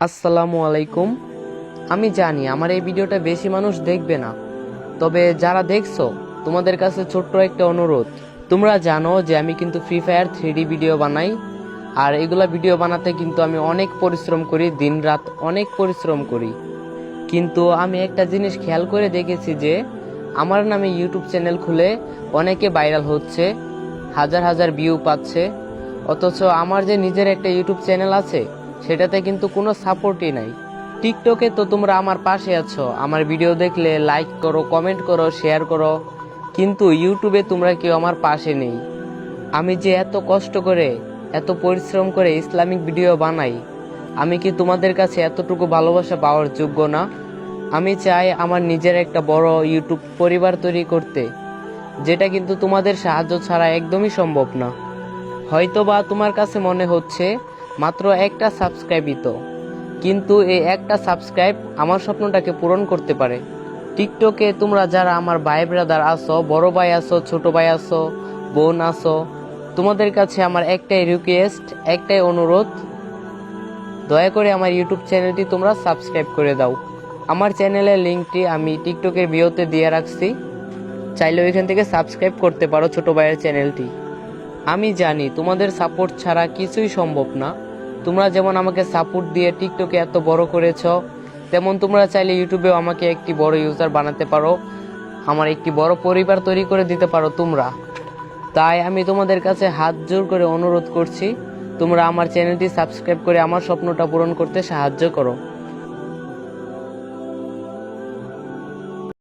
আসসালামু আলাইকুম। আমি জানি আমার এই ভিডিওটা বেশি মানুষ দেখবে না, তবে যারা দেখছো তোমাদের কাছে ছোট্ট একটা অনুরোধ। তোমরা জানো যে আমি কিন্তু ফ্রি ফায়ার 3D ভিডিও বানাই, আর এগুলা ভিডিও বানাতে কিন্তু আমি অনেক পরিশ্রম করি, দিন রাত অনেক পরিশ্রম করি। কিন্তু আমি একটা জিনিস খেয়াল করে দেখেছি যে আমার নামে ইউটিউব চ্যানেল খুলে অনেকে ভাইরাল হচ্ছে, হাজার হাজার ভিউ পাচ্ছে, অথচ আমার যে নিজের একটা ইউটিউব চ্যানেল আছে সেটাতে কিন্তু কোনো সাপোর্টই নাই। টিকটকে তো তোমরা আমার পাশে আছো, আমার ভিডিও দেখলে লাইক করো, কমেন্ট করো, শেয়ার করো, কিন্তু ইউটিউবে তোমরা কেউ আমার পাশে নেই। আমি যে এত কষ্ট করে, এত পরিশ্রম করে ইসলামিক ভিডিও বানাই, আমি কি তোমাদের কাছে এতটুকু ভালোবাসা পাওয়ার যোগ্য না? আমি চাই আমার নিজের একটা বড় ইউটিউব পরিবার তৈরি করতে, যেটা কিন্তু তোমাদের সাহায্য ছাড়া একদমই সম্ভব না। হয়তোবা তোমার কাছে মনে হচ্ছে মাত্র একটা সাবস্ক্রাইবই তো, কিন্তু এই একটা সাবস্ক্রাইব আমার স্বপ্নটাকে পূরণ করতে পারে। টিকটকে তোমরা যারা আমার ভাই ব্রাদার আছো, বড় ভাই আছো, ছোট ভাই আছো, বোন আছো, তোমাদের কাছে আমার একটাই রিকোয়েস্ট, একটাই অনুরোধ, দয়া করে আমার ইউটিউব চ্যানেলটি তোমরা সাবস্ক্রাইব করে দাও। আমার চ্যানেলের লিঙ্কটি আমি টিকটকের বিওতে দিয়ে রাখছি, চাইলে ওইখান থেকে সাবস্ক্রাইব করতে পারো ছোট ভাইয়ের চ্যানেলটি। আমি জানি তোমাদের সাপোর্ট ছাড়া কিছুই সম্ভব না। তোমরা যেমন আমাকে সাপোর্ট দিয়ে টিকটকে এত বড় করেছো, তেমন তোমরা চাইলে ইউটিউবেও আমাকে একটি বড় ইউজার বানাতে পারো, আমার একটি বড় পরিবার তৈরি করে দিতে পারো তোমরা। তাই আমি তোমাদের কাছে হাত জোর করে অনুরোধ করছি, তোমরা আমার চ্যানেলটি সাবস্ক্রাইব করে আমার স্বপ্নটা পূরণ করতে সাহায্য করো।